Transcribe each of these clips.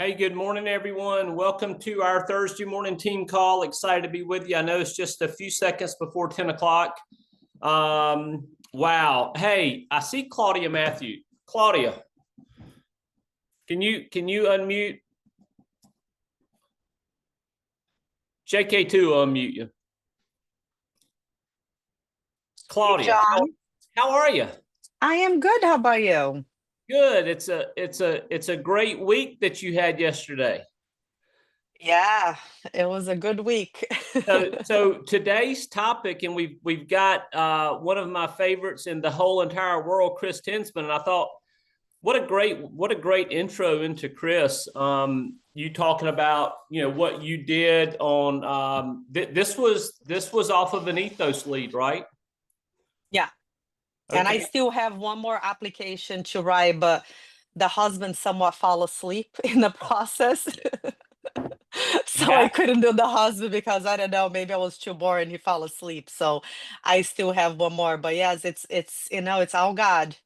Hey, good morning, everyone. Welcome to our Thursday morning team call. Excited to be with you. I know it's just a few seconds before 10 o'clock. Wow. Hey, I see Claudia Matthew. Claudia, can you unmute? JK2 will unmute you. Hey, Claudia, John. how are you? I am good. How about you? Good. It's a great week that you had yesterday. Yeah, it was a good week. So today's topic, and we've got one of my favorites in the whole entire world, Chris Tinsman, and I thought, what a great intro into Chris. You talking about what you did on this was off of an Ethos lead, right? Yeah. And I Okay. still have one more application to write, but the husband somewhat fell asleep in the process. So I Yeah. couldn't do the husband because I don't know, maybe I was too boring. He fell asleep. So I still have one more. But yes, it's all God.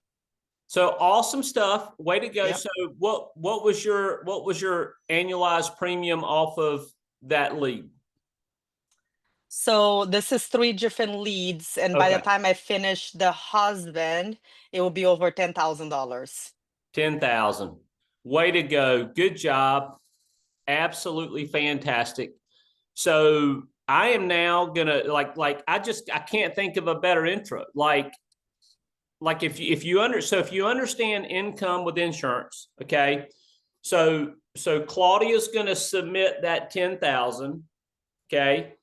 So awesome stuff. Way to go. Yep. So what was your annualized premium off of that lead? So this is three different leads, and by the Okay. time I finish the husband, it will be over $10,000. 10,000. Way to go. Good job. Absolutely fantastic. So I am now gonna I can't think of a better intro. Like if you understand income with insurance, okay. So Claudia's gonna submit that 10,000. Okay.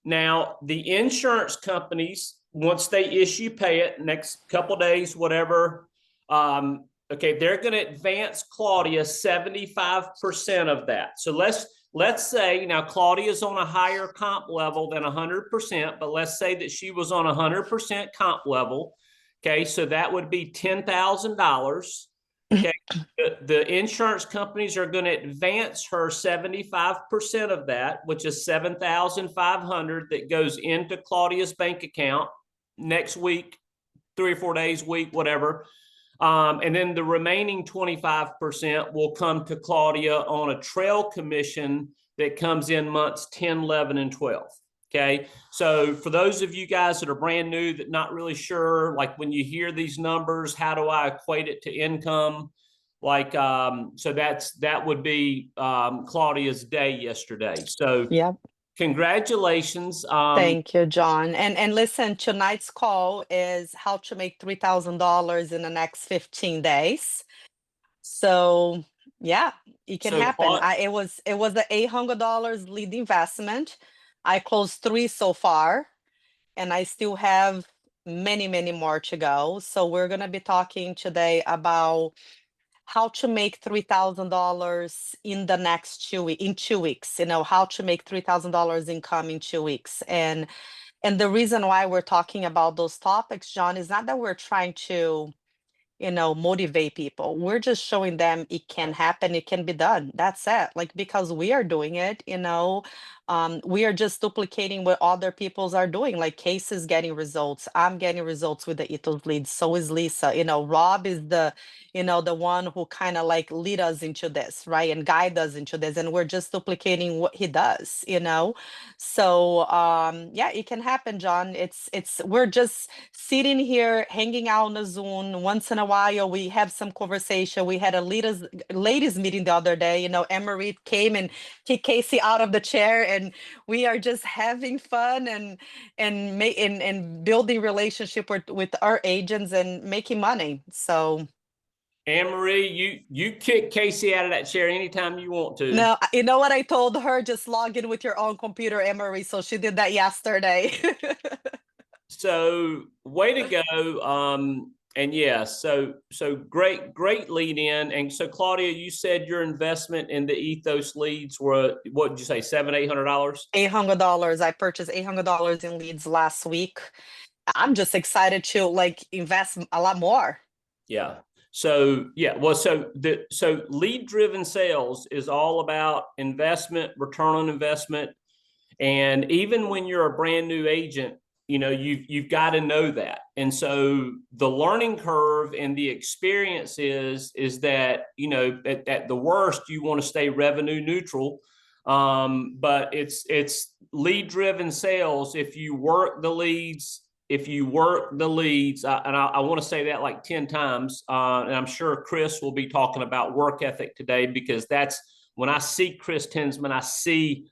Now the insurance companies, once they issue pay it next couple days, whatever, okay, they're going to advance Claudia 75% of that. So let's say now Claudia's on a higher comp level than 100%, but let's say that she was on 100% comp level. Okay, so that would be $10,000. Okay, the insurance companies are going to advance her 75% of that, which is 7,500 that goes into Claudia's bank account next week, 3 or 4 days, week, whatever. And then the remaining 25% will come to Claudia on a trail commission that comes in months 10, 11, and 12. Okay. So for those of you guys that are brand new, that not really sure, like when you hear these numbers, how do I equate it to income? So that would be Claudia's day yesterday. So Yep. congratulations. Thank you, John. And listen, tonight's call is how to make $3,000 in the next 15 days. So yeah, it can So happen. It was the $800 lead investment. I closed three so far, and I still have many, many more to go. So we're gonna be talking today about how to make $3,000 in the next in 2 weeks. How to make $3,000 income in 2 weeks. And the reason why we're talking about those topics, John, is not that we're trying to motivate people. We're just showing them it can happen, it can be done. That's it. Like, because we are doing it. We are just duplicating what other people's are doing. Like, Case is getting results. I'm getting results with the Ethos lead. So is Lisa. Rob is the one who kind of like lead us into this, right? And guide us into this. And we're just duplicating what he does. So yeah, it can happen, John. We're just sitting here hanging out on the Zoom once in a while. We have some conversation. We had a ladies meeting the other day. Emery came and kicked Casey out of the chair, and we are just having fun and building relationship with our agents and making money. So Anne Marie, you kick Casey out of that chair anytime you want to. now, you know what I told her? Just log in with your own computer, Emery. So she did that yesterday. So way to go. And yeah, so great lead in. And so Claudia, you said your investment in the Ethos leads were, what did you say, $700-800? $800. I purchased $800 in leads last week. I'm just excited to like invest a lot more. Yeah. So yeah, well, so lead driven sales is all about investment, return on investment. And even when you're a brand new agent, you've got to know that. And so the learning curve and the experience is that, at the worst, you want to stay revenue neutral. But it's lead driven sales. If you work the leads, and I want to say that like 10 times. And I'm sure Chris will be talking about work ethic today, because that's when I see Chris Tinsman, I see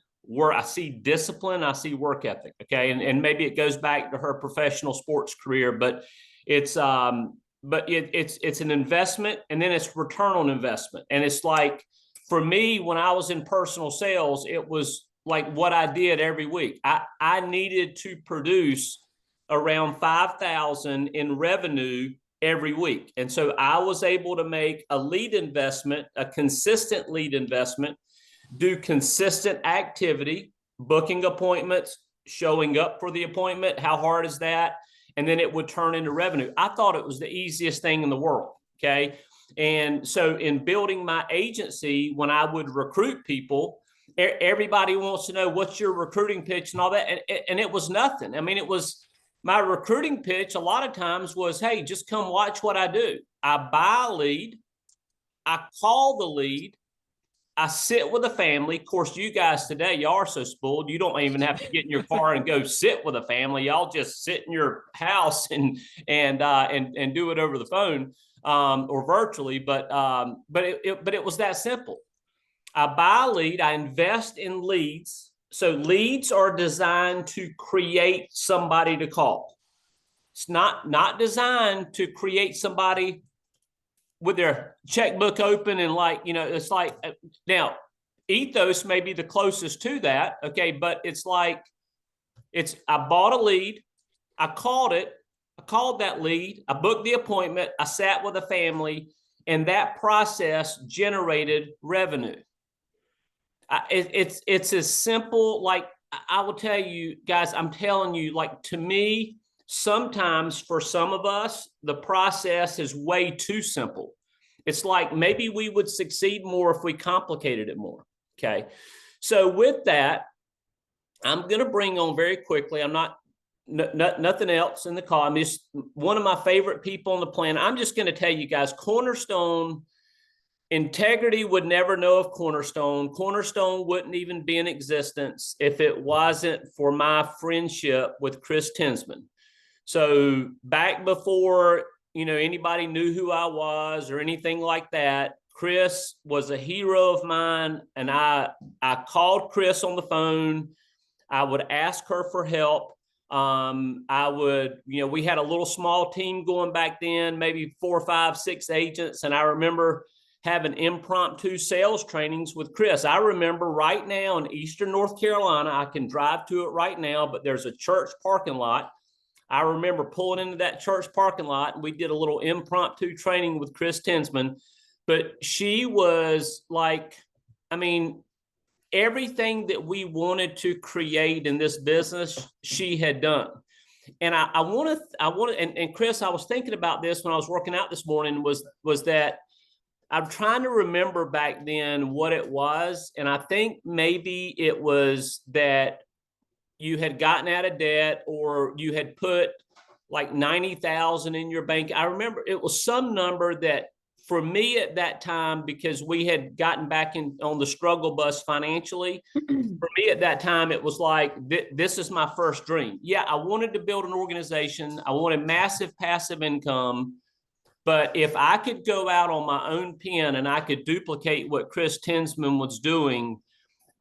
discipline, I see work ethic. Okay. And maybe it goes back to her professional sports career, but it's an investment, and then it's return on investment. And it's like, for me, when I was in personal sales, it was like what I did every week. I needed to produce around 5,000 in revenue every week. And so I was able to make a lead investment, a consistent lead investment, do consistent activity, booking appointments, showing up for the appointment. How hard is that? And then it would turn into revenue. I thought it was the easiest thing in the world. Okay. And so in building my agency, when I would recruit people, everybody wants to know, what's your recruiting pitch and all that. And it was nothing. I mean, it was, my recruiting pitch a lot of times was, hey, just come watch what I do. I buy a lead, I call the lead, I sit with a family. Of course, you guys today, y'all are so spoiled. You don't even have to get in your car and go sit with a family. Y'all just sit in your house and do it over the phone or virtually. But it was that simple. I buy a lead. I invest in leads. So leads are designed to create somebody to call. It's not designed to create somebody with their checkbook open and it's like, now Ethos may be the closest to that. Okay. But it's like, I bought a lead. I called that lead. I booked the appointment. I sat with a family, and that process generated revenue. It's as simple. Like, I will tell you guys, I'm telling you, like, to me, sometimes for some of us, the process is way too simple. It's like maybe we would succeed more if we complicated it more. Okay. So with that, I'm going to bring on very quickly. I'm not nothing else in the call. I'm just one of my favorite people on the planet. I'm just going to tell you guys, Cornerstone, integrity would never know of Cornerstone. Cornerstone wouldn't even be in existence if it wasn't for my friendship with Chris Tinsman. So back before, anybody knew who I was or anything like that, Chris was a hero of mine. And I called Chris on the phone. I would ask her for help. I would, we had a little small team going back then, maybe 4, 5, 6 agents. And I remember having impromptu sales trainings with Chris. I remember right now in Eastern North Carolina, I can drive to it right now, but there's a church parking lot. I remember pulling into that church parking lot, and we did a little impromptu training with Chris Tinsman. But she was like, I mean, everything that we wanted to create in this business, she had done. And I want to, and Chris, I was thinking about this when I was working out this morning, was that I'm trying to remember back then what it was. And I think maybe it was that you had gotten out of debt, or you had put like 90,000 in your bank. I remember it was some number that, for me at that time, because we had gotten back on the struggle bus financially, for me at that time, it was like, this is my first dream. Yeah, I wanted to build an organization. I wanted massive passive income. But if I could go out on my own pen and I could duplicate what Chris Tinsman was doing,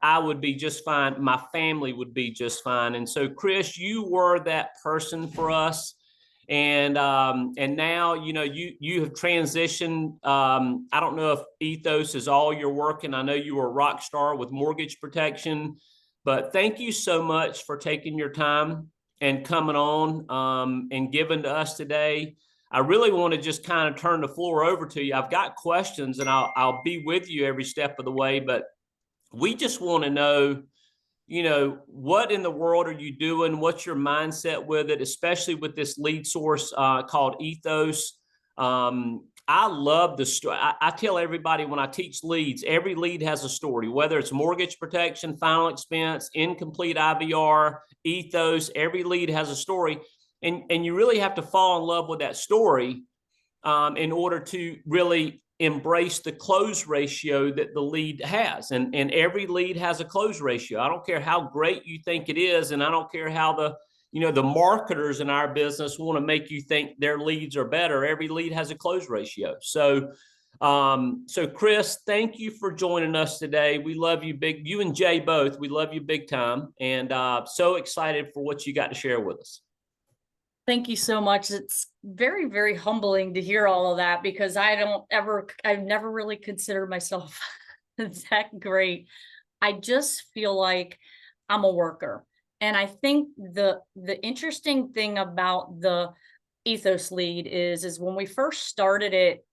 I would be just fine. My family would be just fine. And so, Chris, you were that person for us. And now, you have transitioned. I don't know if Ethos is all you're working. I know you were a rock star with mortgage protection, but thank you so much for taking your time and coming on and giving to us today. I really want to just kind of turn the floor over to you. I've got questions, and I'll be with you every step of the way, but we just want to know, what in the world are you doing? What's your mindset with it, especially with this lead source called Ethos? I love the story. I tell everybody when I teach leads, every lead has a story, whether it's mortgage protection, final expense, incomplete IVR, ethos, every lead has a story. And you really have to fall in love with that story in order to really embrace the close ratio that the lead has. And every lead has a close ratio. I don't care how great you think it is, and I don't care how the marketers in our business want to make you think their leads are better. Every lead has a close ratio. So Chris, thank you for joining us today. We love you big, you and Jay both. We love you big time, and so excited for what you got to share with us. Thank you so much. It's very, very humbling to hear all of that, because I've never really considered myself that great. I just feel like I'm a worker. And I think the interesting thing about the Ethos lead is when we first started it,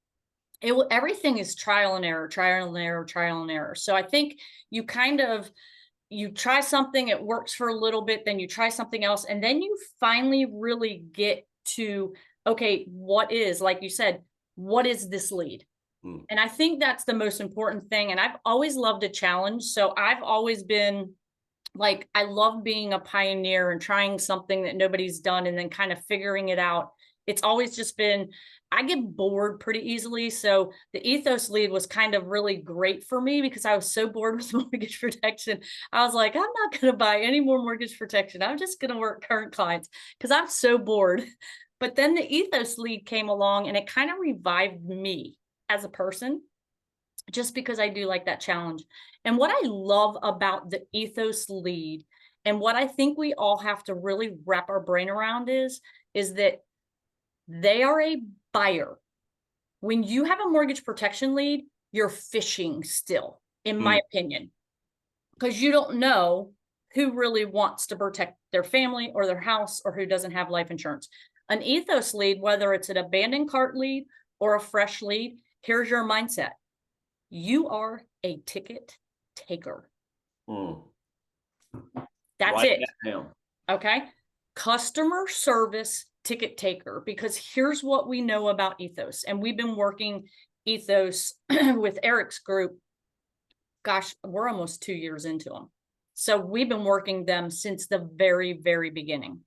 everything is trial and error, trial and error, trial and error. So I think you try something, it works for a little bit, then you try something else, and then you finally really get to, okay, like you said, what is this lead? And I think that's the most important thing. And I've always loved a challenge. So I've always been like, I love being a pioneer and trying something that nobody's done and then kind of figuring it out. It's always just been, I get bored pretty easily. So the Ethos lead was kind of really great for me because I was so bored with mortgage protection. I was like, I'm not going to buy any more mortgage protection. I'm just going to work current clients because I'm so bored. But then the Ethos lead came along and it kind of revived me as a person, just because I do like that challenge. And what I love about the Ethos lead, and what I think we all have to really wrap our brain around is that they are a buyer. When you have a mortgage protection lead, you're fishing still, in my opinion, because you don't know who really wants to protect their family or their house or who doesn't have life insurance. An Ethos lead, whether it's an abandoned cart lead or a fresh lead, here's your mindset. You are a ticket taker. That's Write it. that down. Okay. Customer service ticket taker, because here's what we know about Ethos. And we've been working Ethos with Eric's group. Gosh, we're almost 2 years into them. So we've been working them since the very, very beginning.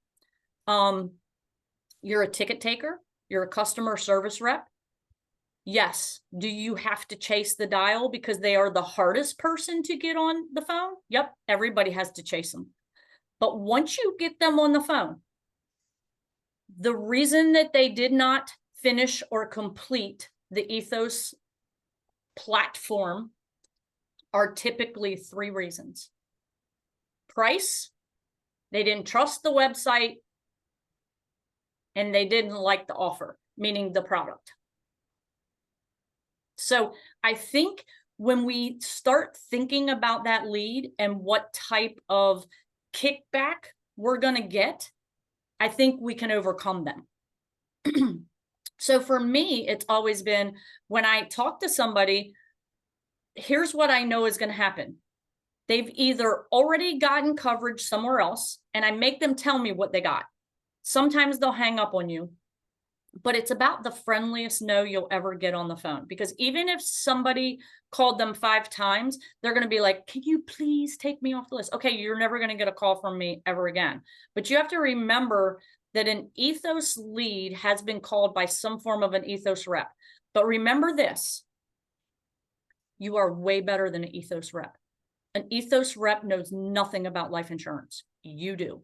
You're a ticket taker. You're a customer service rep. Yes. Do you have to chase the dial because they are the hardest person to get on the phone? Yep. Everybody has to chase them. But once you get them on the phone, the reason that they did not finish or complete the Ethos platform are typically 3 reasons. Price, they didn't trust the website, and they didn't like the offer, meaning the product. So I think when we start thinking about that lead and what type of kickback we're going to get, I think we can overcome them. So for me, it's always been, when I talk to somebody, here's what I know is going to happen. They've either already gotten coverage somewhere else, and I make them tell me what they got. Sometimes they'll hang up on you, but it's about the friendliest no you'll ever get on the phone. Because even if somebody called them 5 times, they're going to be like, can you please take me off the list? Okay, you're never going to get a call from me ever again. But you have to remember that an Ethos lead has been called by some form of an Ethos rep. But remember this, you are way better than an Ethos rep. An Ethos rep knows nothing about life insurance. You do.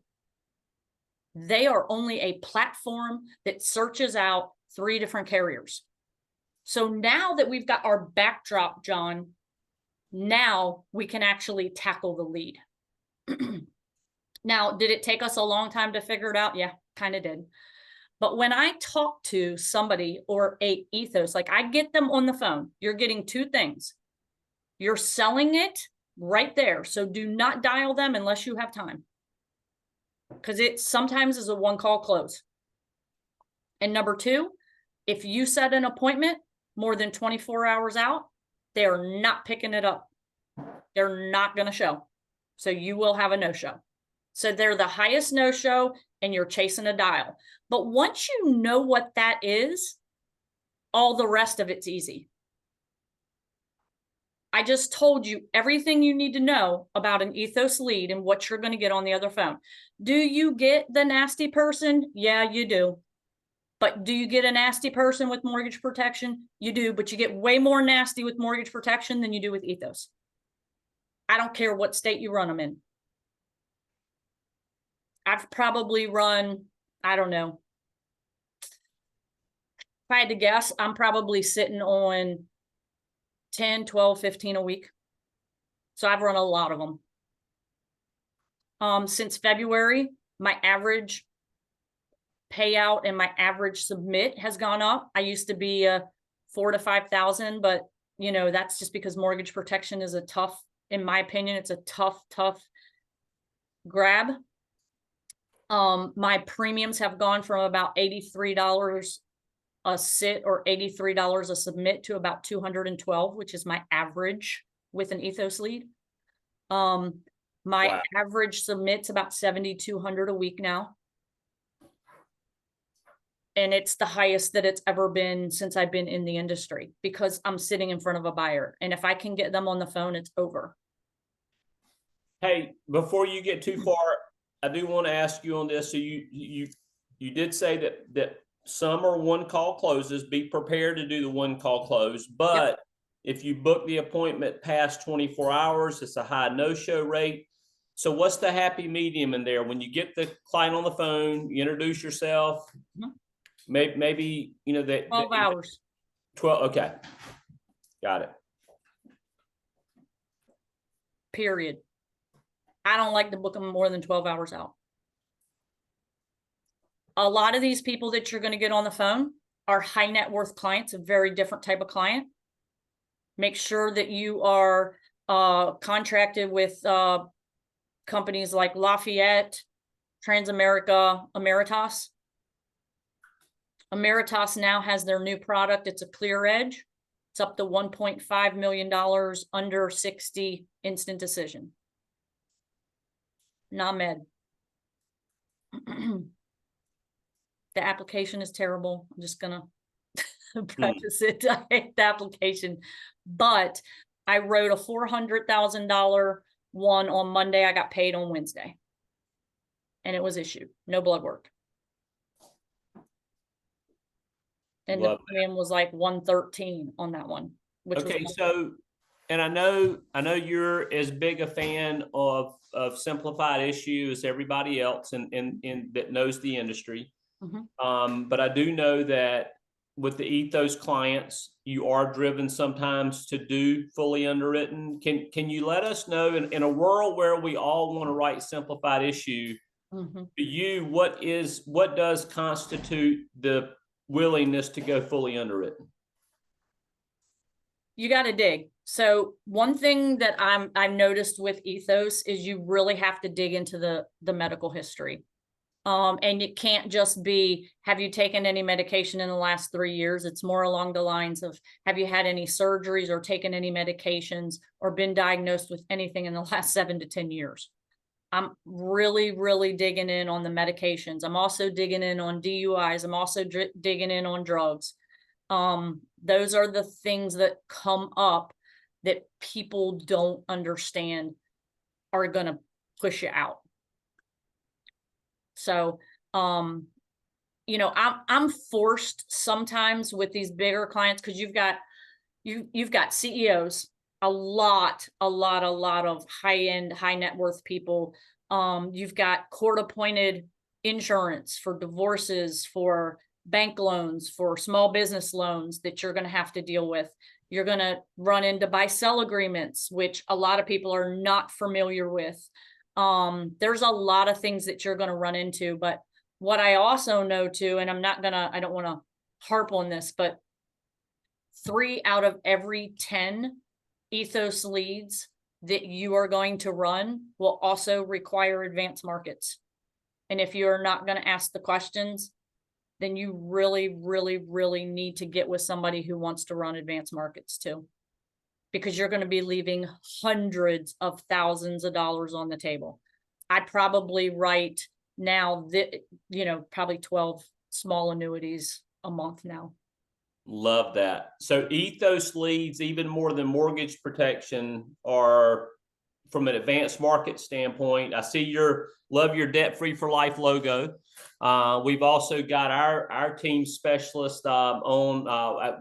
They are only a platform that searches out 3 different carriers. So now that we've got our backdrop, John, now we can actually tackle the lead. Now, did it take us a long time to figure it out? Yeah, kind of did. But when I talk to somebody or a Ethos, like I get them on the phone, you're getting 2 things. You're selling it right there. So do not dial them unless you have time, because it sometimes is a 1-call close. And number 2, if you set an appointment more than 24 hours out, they're not picking it up. They're not going to show. So you will have a no-show. So they're the highest no-show, and you're chasing a dial. But once you know what that is, All the rest of it's easy. I just told you everything you need to know about an Ethos lead and what you're going to get on the other phone. Do you get the nasty person? Yeah, you do. But do you get a nasty person with mortgage protection? You do, but you get way more nasty with mortgage protection than you do with Ethos. I don't care what state you run them in. I've probably run, I don't know. If I had to guess, I'm probably sitting on 10, 12, 15 a week. So I've run a lot of them. Since February, my average payout and my average submit has gone up. I used to be 4,000 to 5,000, but you know, that's just because mortgage protection is a tough, in my opinion, it's a tough grab. My premiums have gone from about $83 a sit or $83 a submit to about 212, which is my average with an Ethos lead. My average submit's about 7,200 a week now. And it's the highest that it's ever been since I've been in the industry because I'm sitting in front of a buyer. And if I can get them on the phone, it's over. Hey, before you get too far, I do want to ask you on this. So you did say that some are one call closes. Be prepared to do the one call close. But if you book the appointment past 24 hours, it's a high no-show rate. So what's the happy medium in there? When you get the client on the phone, you introduce yourself. Maybe you know that 12 hours. 12. Okay. Got it. Period. I don't like to book them more than 12 hours out. A lot of these people that you're going to get on the phone are high net worth clients, a very different type of client. Make sure that you are contracted with companies like Lafayette, Transamerica, Ameritas. Ameritas now has their new product. It's a Clear Edge. It's up to $1.5 million under 60 instant decision. Non-med. The application is terrible. I'm just gonna preface it. I hate the application, but I wrote a $400,000 one on Monday. I got paid on Wednesday, and it was issued. No blood work. And the premium was like 113 on that one. Which okay, was so, and I know you're as big a fan of simplified issue as everybody else, and that knows the industry. But I do know that with the Ethos clients, you are driven sometimes to do fully underwritten. Can you let us know in a world where we all want to write simplified issue, to you, what does constitute the willingness to go fully underwritten? You got to dig. So one thing that I've noticed with Ethos is you really have to dig into the medical history. And it can't just be, have you taken any medication in the last 3 years? It's more along the lines of, have you had any surgeries or taken any medications or been diagnosed with anything in the last 7 to 10 years? I'm really, really digging in on the medications. I'm also digging in on DUIs. I'm also digging in on drugs. Those are the things that come up that people don't understand are going to push you out. So, you know, I'm forced sometimes with these bigger clients because you've got CEOs, a lot of high-end, high net worth people. You've got court-appointed insurance for divorces, for bank loans, for small business loans that you're going to have to deal with. You're going to run into buy-sell agreements, which a lot of people are not familiar with. There's a lot of things that you're going to run into, but what I also know too, and I don't want to harp on this, but 3 out of every 10 Ethos leads that you are going to run will also require advanced markets. And if you're not going to ask the questions, then you really, really, really need to get with somebody who wants to run advanced markets too, because you're going to be leaving hundreds of thousands of dollars on the table. I probably write now that, you know, probably 12 small annuities a month now. Love that. So Ethos leads, even more than mortgage protection, are from an advanced market standpoint. I see love your debt free for life logo. We've also got our team specialist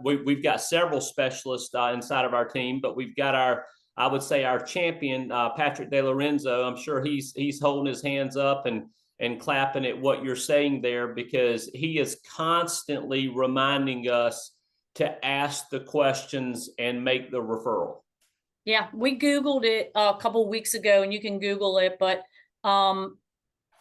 we've got several specialists inside of our team, but we've got I would say our champion, Patrick De Lorenzo. I'm sure he's holding his hands up and clapping at what you're saying there, because he is constantly reminding us to ask the questions and make the referral. Yeah, we Googled it a couple of weeks ago, and you can Google it, but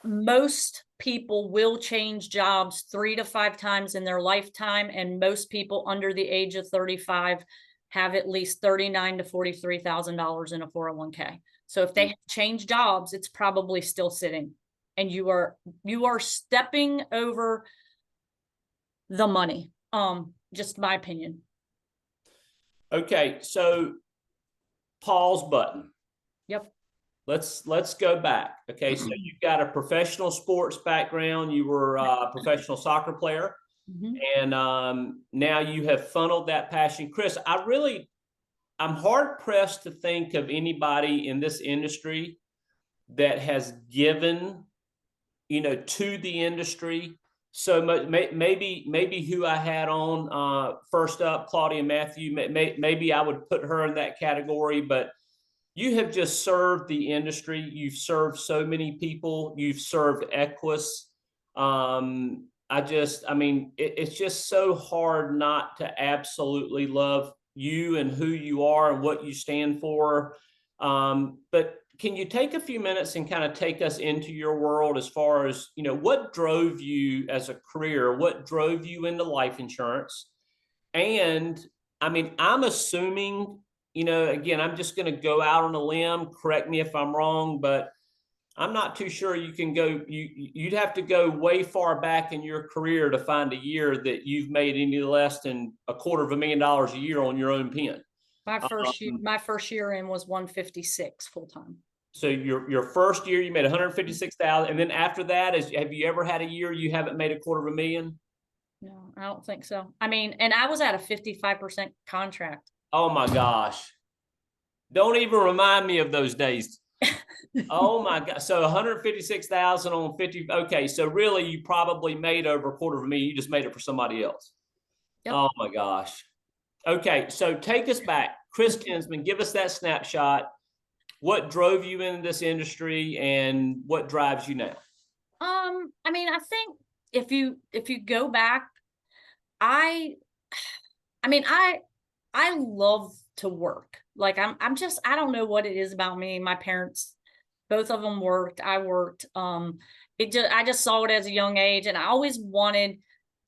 most people will change jobs 3 to 5 times in their lifetime, and most people under the age of 35 have at least $39,000 to $43,000 in a 401k. So if they change jobs, it's probably still sitting, and you are stepping over the money. Just my opinion. Okay, so pause button. Yep. Let's go back. Okay, so you've got a professional sports background. You were a professional soccer player, and now you have funneled that passion. Chris, I'm hard pressed to think of anybody in this industry that has given, to the industry so much. Maybe who I had on first up, Claudia Matthew. Maybe I would put her in that category, but you have just served the industry. You've served so many people. You've served Ethos. It's just so hard not to absolutely love you and who you are and what you stand for. But can you take a few minutes and kind of take us into your world as far as, what drove you as a career? What drove you into life insurance? And I'm assuming, again, I'm just going to go out on a limb, correct me if I'm wrong, but I'm not too sure you can go, you'd have to go way far back in your career to find a year that you've made any less than $250,000 a year on your own pen. My first year in was 156 full time. So your first year you made 156,000, and then after that, have you ever had a year you haven't made $250,000? No, I don't think so. And I was at a 55% contract. Oh my gosh. Don't even remind me of those days. Oh my God. So 156,000 on 50. Okay. So really you probably made over $250,000. You just made it for somebody else. Yep. Oh my gosh. Okay. So take us back. Chris Kinsman, give us that snapshot. What drove you into this industry and what drives you now? I think if you go back, I love to work. Like I don't know what it is about me. My parents, both of them worked. I worked. I just saw it as a young age, and I always wanted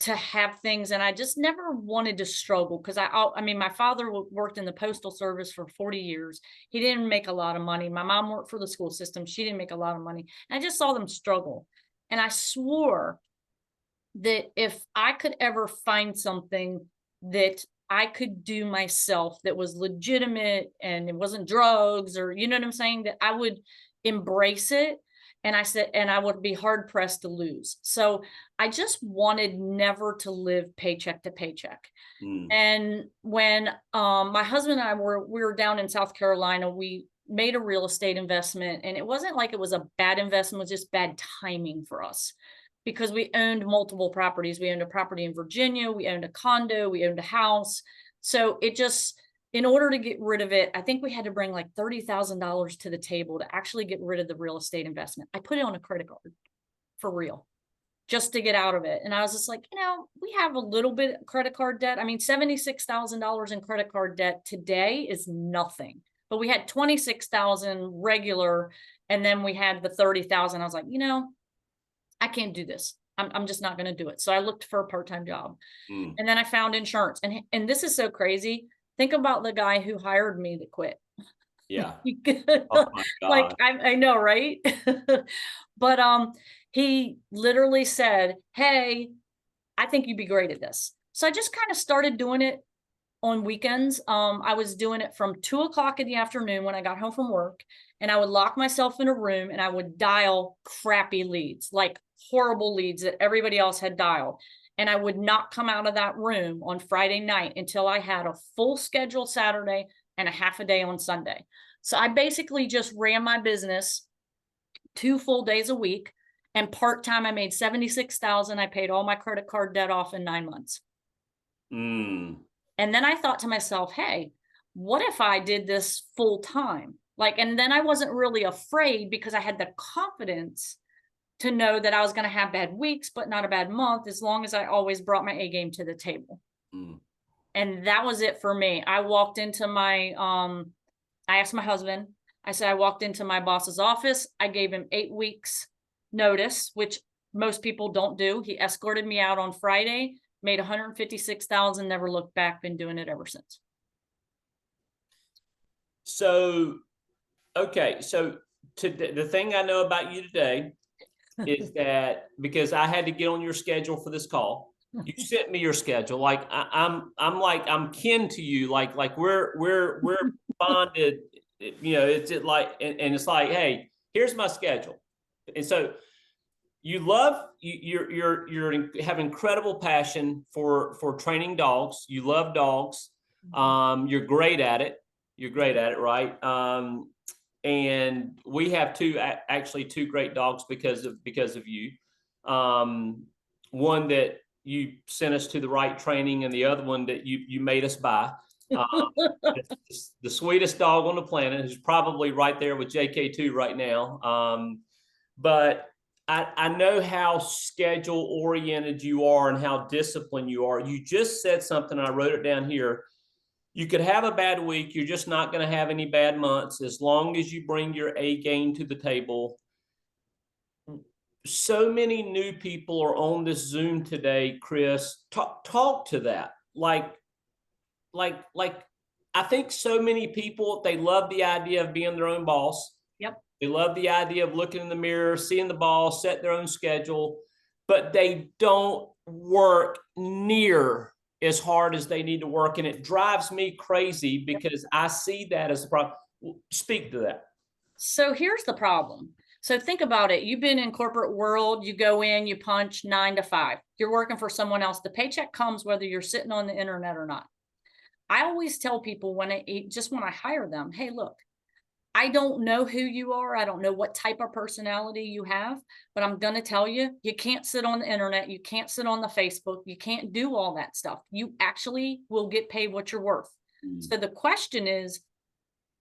to have things, and I just never wanted to struggle because my father worked in the postal service for 40 years. He didn't make a lot of money. My mom worked for the school system. She didn't make a lot of money. And I just saw them struggle. And I swore that if I could ever find something that I could do myself that was legitimate and it wasn't drugs or, you know what I'm saying, that I would embrace it. And I said, and I would be hard pressed to lose. So I just wanted never to live paycheck to paycheck. And when my husband and I we were down in South Carolina, we made a real estate investment, and it wasn't like it was a bad investment, it was just bad timing for us because we owned multiple properties. We owned a property in Virginia, we owned a condo, we owned a house. So it just, in order to get rid of it, I think we had to bring like $30,000 to the table to actually get rid of the real estate investment. I put it on a credit card for real, just to get out of it. And I was just like, we have a little bit of credit card debt. $76,000 in credit card debt today is nothing, but we had 26,000 regular. And then we had the 30,000. I was like, I can't do this. I'm just not going to do it. So I looked for a part-time job, and then I found insurance. And this is so crazy. Think about the guy who hired me that quit. Yeah. Oh my God. Like I know, right? But he literally said, "Hey, I think you'd be great at this." So I just kind of started doing it on weekends. I was doing it from 2:00 in the afternoon when I got home from work, and I would lock myself in a room and I would dial crappy leads, like horrible leads that everybody else had dialed. And I would not come out of that room on Friday night until I had a full schedule Saturday and a half a day on Sunday. So I basically just ran my business 2 full days a week, and part-time I made $76,000. I paid all my credit card debt off in 9 months. Mm. And then I thought to myself, hey, what if I did this full time? Like, and then I wasn't really afraid because I had the confidence to know that I was going to have bad weeks, but not a bad month, as long as I always brought my A game to the table. Mm. And that was it for me. I walked into my, I asked my husband, I said, I walked into my boss's office. I gave him 8 weeks notice, which most people don't do. He escorted me out on Friday, made $156,000, never looked back, been doing it ever since. So, okay. So the thing I know about you today is that because I had to get on your schedule for this call, you sent me your schedule. Like I'm kin to you. Like we're bonded. You know, it's like, and it's like, hey, here's my schedule. And so you you have incredible passion for training dogs. You love dogs. You're great at it. You're great at it, right? And we have actually two great dogs because of you. One that you sent us to the right training, and the other one that you made us buy. The sweetest dog on the planet, who's probably right there with JK2 right now. But I know how schedule oriented you are and how disciplined you are. You just said something, I wrote it down here. You could have a bad week. You're just not going to have any bad months as long as you bring your A game to the table. So many new people are on this Zoom today, Chris. Talk to that. Like, I think so many people, they love the idea of being their own boss. Yep. They love the idea of looking in the mirror, seeing the ball, set their own schedule, but they don't work near as hard as they need to work. And it drives me crazy because I see that as a problem. Speak to that. So here's the problem. So think about it. You've been in corporate world. You go in, you punch 9 to 5. You're working for someone else. The paycheck comes whether you're sitting on the internet or not. I always tell people when I hire them, hey, look, I don't know who you are. I don't know what type of personality you have, but I'm going to tell you, you can't sit on the internet. You can't sit on the Facebook. You can't do all that stuff. You actually will get paid what you're worth. So the question is,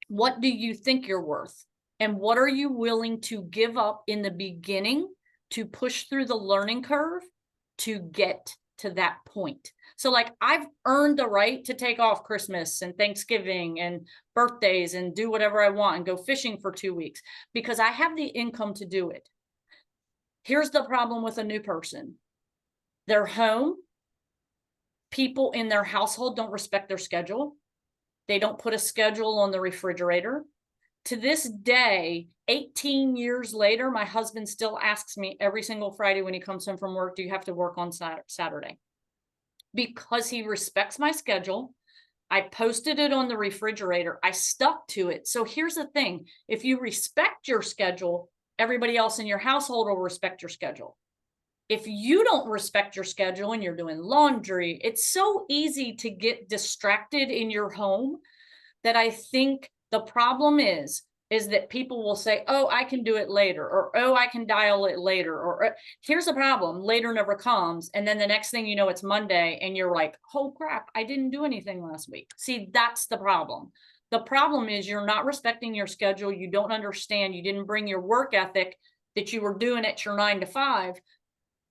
what do you think you're worth? And what are you willing to give up in the beginning to push through the learning curve to get to that point? So like I've earned the right to take off Christmas and Thanksgiving and birthdays and do whatever I want and go fishing for 2 weeks because I have the income to do it. Here's the problem with a new person. They're home. People in their household don't respect their schedule. They don't put a schedule on the refrigerator. To this day, 18 years later, my husband still asks me every single Friday when he comes home from work, do you have to work on Saturday? Because he respects my schedule. I posted it on the refrigerator. I stuck to it. So here's the thing. If you respect your schedule, everybody else in your household will respect your schedule. If you don't respect your schedule and you're doing laundry, it's so easy to get distracted in your home that I think the problem is that people will say, oh, I can do it later, or, oh, I can dial it later, or here's the problem, later never comes. And then the next thing you know, it's Monday and you're like, oh crap, I didn't do anything last week. See, that's the problem. The problem is you're not respecting your schedule. You don't understand. You didn't bring your work ethic that you were doing at your 9 to 5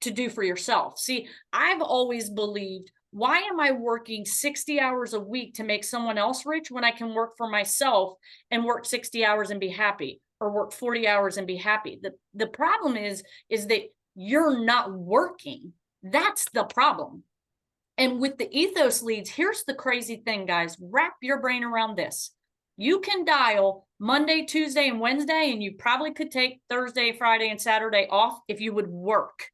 to do for yourself. See, I've always believed, why am I working 60 hours a week to make someone else rich when I can work for myself and work 60 hours and be happy, or work 40 hours and be happy? The problem is that you're not working. That's the problem. And with the Ethos leads, here's the crazy thing, guys. Wrap your brain around this. You can dial Monday, Tuesday, and Wednesday, and you probably could take Thursday, Friday, and Saturday off if you would work.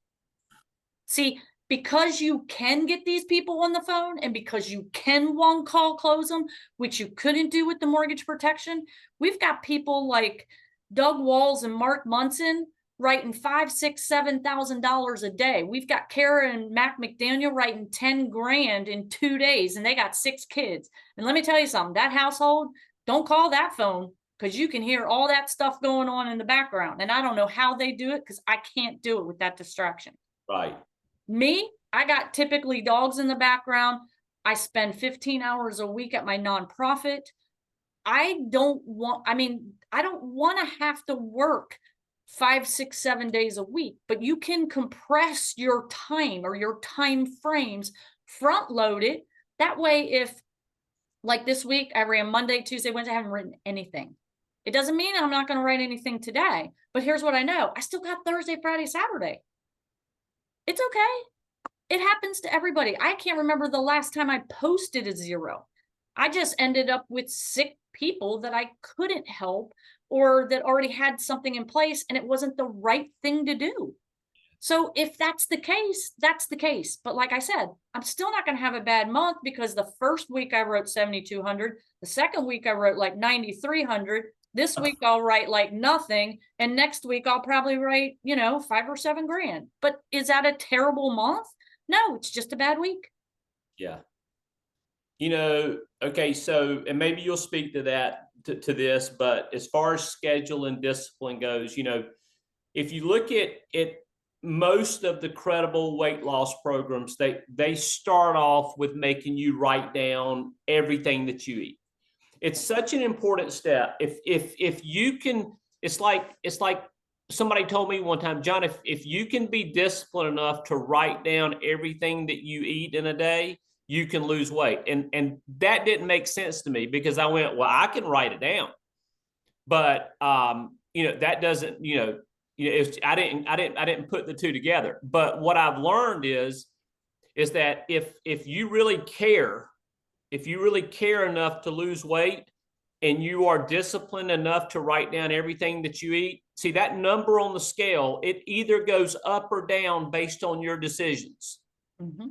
See, because you can get these people on the phone and because you can one call close them, which you couldn't do with the mortgage protection, we've got people like Doug Walls and Mark Munson writing $5,000, $6,000, $7,000 a day. We've got Kara and Mac McDaniel writing 10 grand in 2 days, and they got 6 kids. And let me tell you something, that household, don't call that phone, because you can hear all that stuff going on in the background. And I don't know how they do it, because I can't do it with that distraction. Right. Me, I got typically dogs in the background. I spend 15 hours a week at my nonprofit. I don't want to have to work 5, 6, 7 days a week, but you can compress your time or your time frames, front load it. That way, if like this week, I ran Monday, Tuesday, Wednesday, I haven't written anything. It doesn't mean I'm not going to write anything today, but here's what I know. I still got Thursday, Friday, Saturday. It's okay. It happens to everybody. I can't remember the last time I posted a 0. I just ended up with sick people that I couldn't help, or that already had something in place and it wasn't the right thing to do. So if that's the case, that's the case. But like I said, I'm still not going to have a bad month, because the first week I wrote 7,200. The second week I wrote like 9,300. This week I'll write like nothing. And next week I'll probably write, 5 or 7 grand. But is that a terrible month? No, it's just a bad week. Yeah. Okay, so, and maybe you'll speak to that, to this, but as far as schedule and discipline goes, if you look at most of the credible weight loss programs, they start off with making you write down everything that you eat. It's such an important step. If you can, it's like somebody told me one time, John, if you can be disciplined enough to write down everything that you eat in a day, you can lose weight. And that didn't make sense to me, because I went, well, I can write it down, but that doesn't, I didn't put the two together. But what I've learned is that if you really care enough to lose weight, and you are disciplined enough to write down everything that you eat, see that number on the scale, it either goes up or down based on your decisions. Mm-hmm.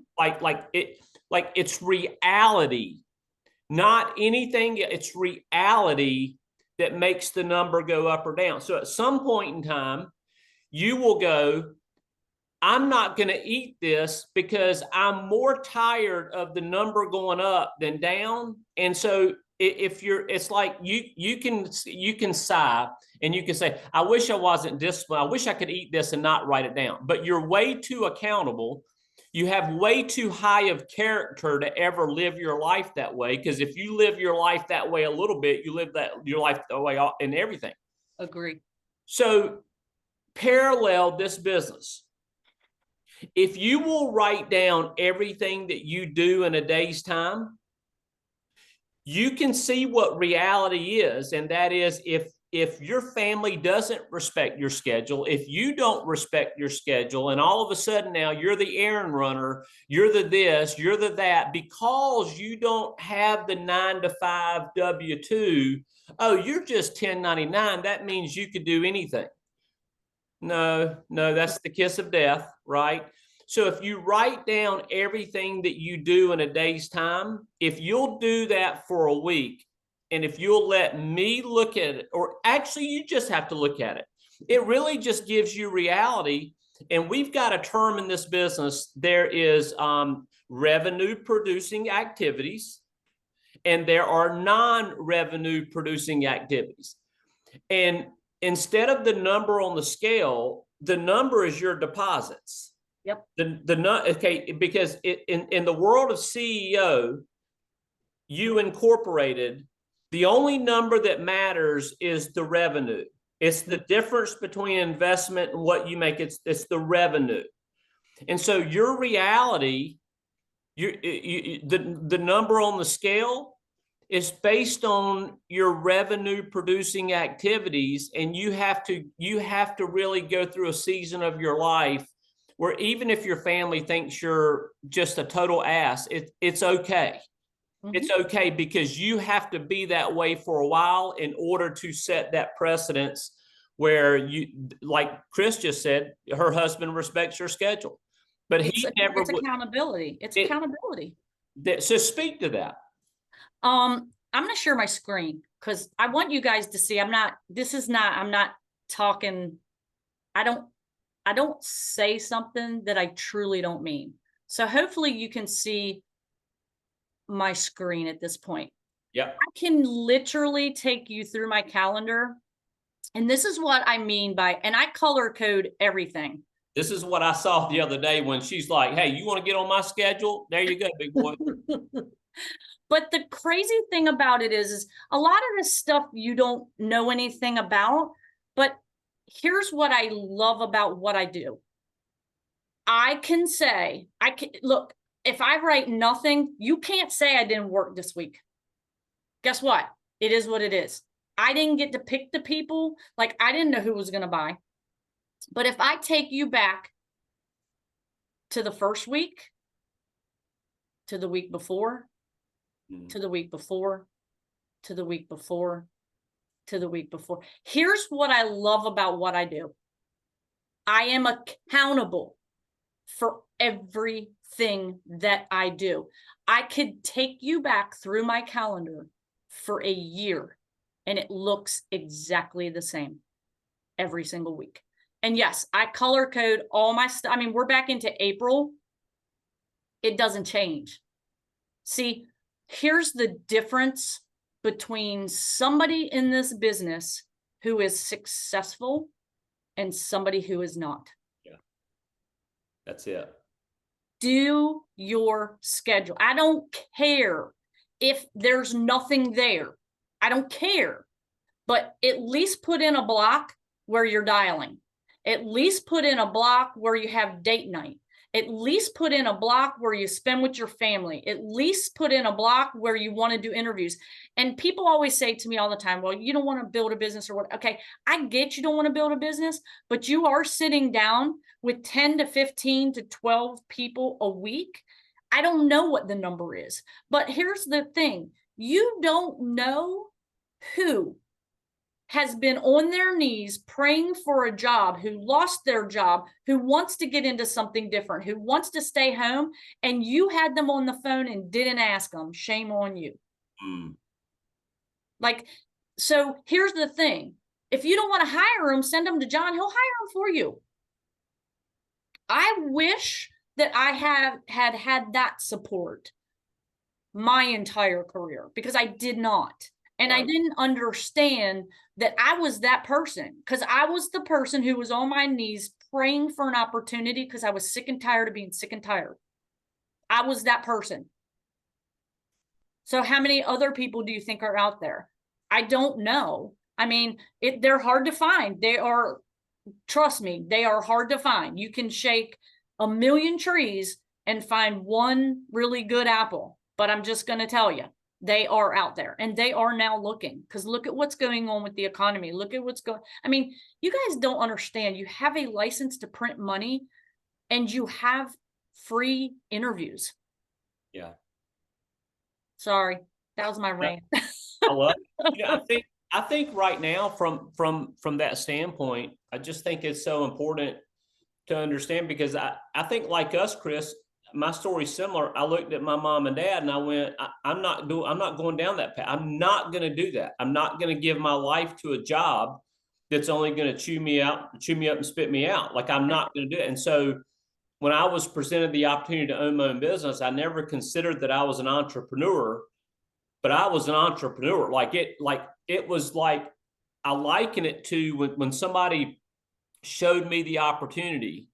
Like it's reality, not anything. It's reality that makes the number go up or down. So at some point in time, you will go, I'm not going to eat this because I'm more tired of the number going up than down. And so it's like you can sigh and you can say, I wish I wasn't disciplined. I wish I could eat this and not write it down. But you're way too accountable. You have way too high of character to ever live your life that way. Because if you live your life that way a little bit, you live your life that way in everything. Agree. So parallel this business. If you will write down everything that you do in a day's time, you can see what reality is. And that is, if your family doesn't respect your schedule, if you don't respect your schedule, and all of a sudden now you're the errand runner, you're the this, you're the that, because you don't have the 9-to-5 W-2, oh, you're just 1099. That means you could do anything. No, that's the kiss of death, right? So if you write down everything that you do in a day's time, if you'll do that for a week, and if you'll let me look at it, or actually you just have to look at it, it really just gives you reality. And we've got a term in this business. There is revenue producing activities, and there are non-revenue producing activities. And instead of the number on the scale, the number is your deposits. Yep. Okay, because in the world of CEO, you incorporated, the only number that matters is the revenue. It's the difference between investment and what you make. It's the revenue. And so your reality, the number on the scale is based on your revenue producing activities. And you have to really go through a season of your life where even if your family thinks you're just a total ass, it's okay. Mm-hmm. It's okay, because you have to be that way for a while in order to set that precedence where you, like Chris just said, her husband respects her schedule, but it's accountability. It's accountability. So speak to that. I'm going to share my screen because I want you guys to see. I'm not talking I don't say something that I truly don't mean. So hopefully you can see my screen at this point. Yep. I can literally take you through my calendar. And this is what I mean by, and I color code everything. This is what I saw the other day when she's like, hey, you want to get on my schedule? There you go, big boy. But the crazy thing about it is a lot of this stuff you don't know anything about, but here's what I love about what I do. I can say, look, if I write nothing, you can't say I didn't work this week. Guess what? It is what it is. I didn't get to pick the people. Like, I didn't know who was going to buy. But if I take you back to the first week, to the week before, to the week before, to the week before, to the week before. Here's what I love about what I do. I am accountable for everything that I do. I could take you back through my calendar for a year and it looks exactly the same every single week. And yes, I color code all my stuff. I mean, we're back into April. It doesn't change. See, here's the difference between somebody in this business who is successful and somebody who is not. Yeah. That's it. Do your schedule. I don't care if there's nothing there. I don't care. But at least put in a block where you're dialing. At least put in a block where you have date night. At least put in a block where you spend with your family. At least put in a block where you want to do interviews. And people always say to me all the time, well, you don't want to build a business or what? Okay, I get you don't want to build a business, but you are sitting down with 10 to 15 to 12 people a week. I don't know what the number is, but here's the thing. You don't know who has been on their knees praying for a job, who lost their job, who wants to get into something different, who wants to stay home, and you had them on the phone and didn't ask them. Shame on you. Like, so here's the thing. If you don't want to hire them, send them to John. He'll hire them for you. I wish that I had that support my entire career because I did not. And I didn't understand that I was that person because I was the person who was on my knees praying for an opportunity because I was sick and tired of being sick and tired. I was that person. So how many other people do you think are out there? I don't know. I mean, they're hard to find. They are, trust me, they are hard to find. You can shake a million trees and find one really good apple. But I'm just going to tell you, they are out there and they are now looking because look at what's going on with the economy. Look at what's going. I mean, you guys don't understand. You have a license to print money and you have free interviews. Yeah. Sorry, that was my rant. I love it. You know, I think right now from that standpoint, I just think it's so important to understand because I think like us, Chris, my story's similar. I looked at my mom and dad and I went, I'm not going down that path. I'm not going to do that. I'm not going to give my life to a job that's only going to chew me up and spit me out. Like I'm not going to do it. And so when I was presented the opportunity to own my own business, I never considered that I was an entrepreneur, but I was an entrepreneur. It was like, I liken it to when somebody showed me the opportunity.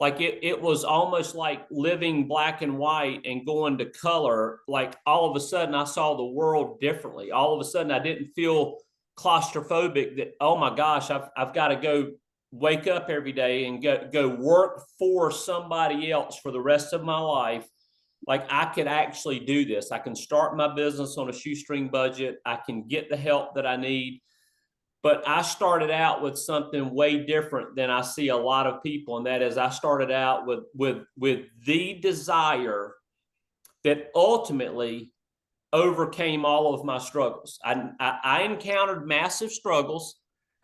Like it was almost like living black and white and going to color. Like all of a sudden I saw the world differently. All of a sudden I didn't feel claustrophobic that, oh my gosh, I've got to go wake up every day and go work for somebody else for the rest of my life. Like I could actually do this. I can start my business on a shoestring budget. I can get the help that I need. But I started out with something way different than I see a lot of people. And that is I started out with the desire that ultimately overcame all of my struggles. I encountered massive struggles.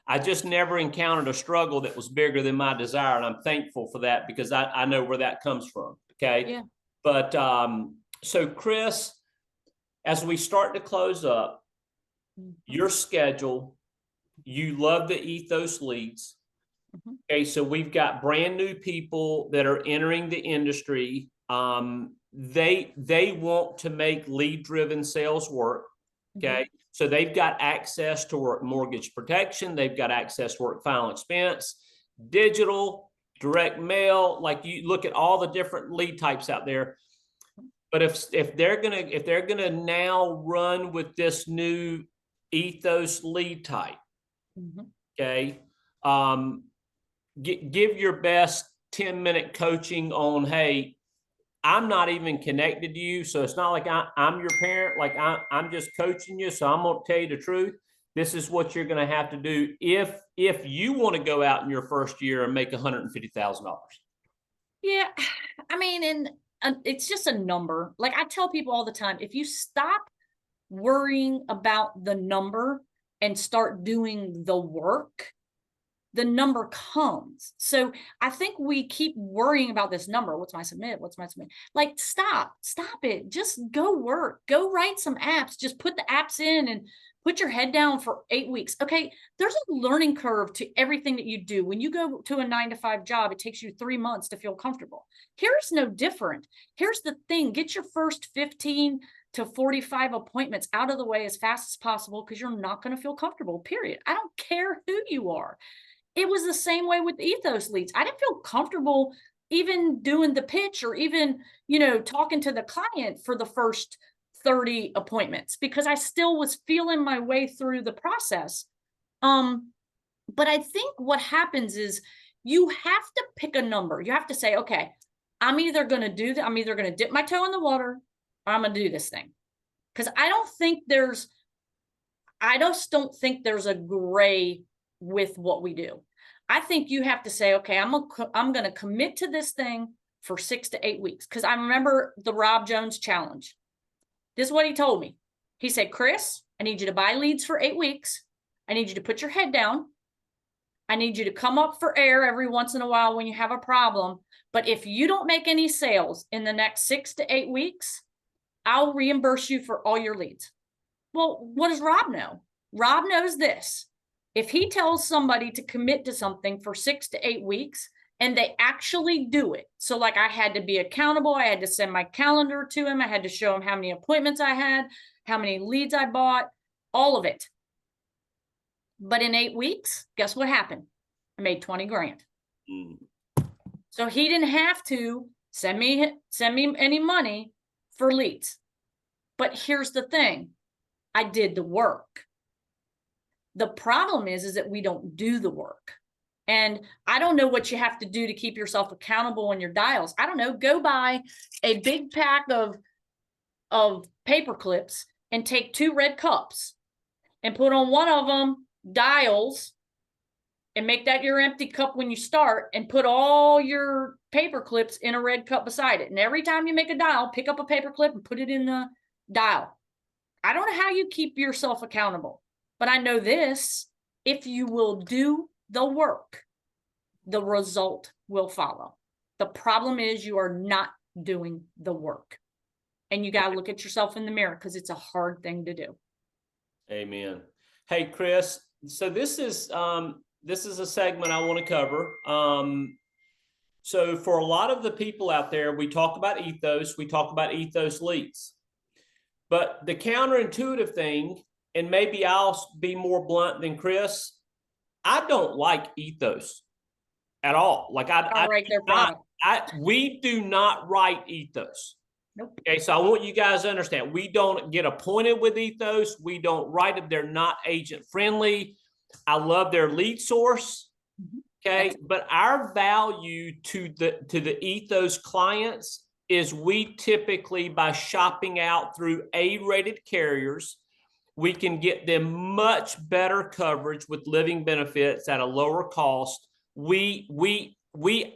I just never encountered a struggle that was bigger than my desire. And I'm thankful for that because I know where that comes from. Okay. Yeah. But so Chris, as we start to close up, your schedule, you love the Ethos leads. Okay, so we've got brand new people that are entering the industry. They want to make lead-driven sales work. Okay, so they've got access to work mortgage protection. They've got access to work final expense, digital, direct mail. Like, you look at all the different lead types out there. But if they're gonna now run with this new Ethos lead type, okay, give your best 10-minute coaching on, hey, I'm not even connected to you, so it's not like I'm your parent. Like, I'm just coaching you, so I'm gonna tell you the truth. This is what you're gonna have to do if you want to go out in your first year and make $150,000. Yeah, I mean, and it's just a number. Like, I tell people all the time, if you stop worrying about the number and start doing the work, the number comes. So I think we keep worrying about this number. What's my submit? What's my submit? Like, stop it. Just go work, go write some apps, just put the apps in and put your head down for 8 weeks. Okay, there's a learning curve to everything that you do. When you go to a 9-to-5 job, it takes you 3 months to feel comfortable. Here's no different. Here's the thing. Get your first 15 to 45 appointments out of the way as fast as possible, because you're not going to feel comfortable, period. I don't care who you are. It was the same way with Ethos leads. I didn't feel comfortable even doing the pitch or even, talking to the client for the first 30 appointments, because I still was feeling my way through the process. But I think what happens is you have to pick a number. You have to say, okay, I'm either going to do that. I'm either going to dip my toe in the water, or I'm going to do this thing. Because I just don't think there's a gray with what we do. I think you have to say, okay, I'm going to commit to this thing for 6 to 8 weeks. Because I remember the Rob Jones challenge. This is what he told me. He said, Chris, I need you to buy leads for 8 weeks. I need you to put your head down. I need you to come up for air every once in a while when you have a problem. But if you don't make any sales in the next 6 to 8 weeks, I'll reimburse you for all your leads. Well, what does Rob know? Rob knows this. If he tells somebody to commit to something for 6 to 8 weeks and they actually do it, so like, I had to be accountable, I had to send my calendar to him, I had to show him how many appointments I had, how many leads I bought, all of it. But in 8 weeks, guess what happened? I made 20 grand. So he didn't have to send me any money for leads. But here's the thing. I did the work. The problem is that we don't do the work. And I don't know what you have to do to keep yourself accountable on your dials. I don't know. Go buy a big pack of paper clips and take 2 red cups and put on one of them dials and make that your empty cup when you start, and put all your paper clips in a red cup beside it. And every time you make a dial, pick up a paper clip and put it in the dial. I don't know how you keep yourself accountable, but I know this: if you will do the work, the result will follow. The problem is you are not doing the work, and you got to look at yourself in the mirror, because it's a hard thing to do. Amen. Hey, Chris, so this is a segment I want to cover. So for a lot of the people out there, we talk about Ethos, we talk about Ethos leads. But the counterintuitive thing, and maybe I'll be more blunt than Chris, I don't like Ethos at all. Like, we do not write Ethos. Nope. Okay, so I want you guys to understand, we don't get appointed with Ethos. We don't write it. They're not agent friendly. I love their lead source. Okay, but our value to the Ethos clients is, we typically, by shopping out through A-rated carriers, we can get them much better coverage with living benefits at a lower cost. We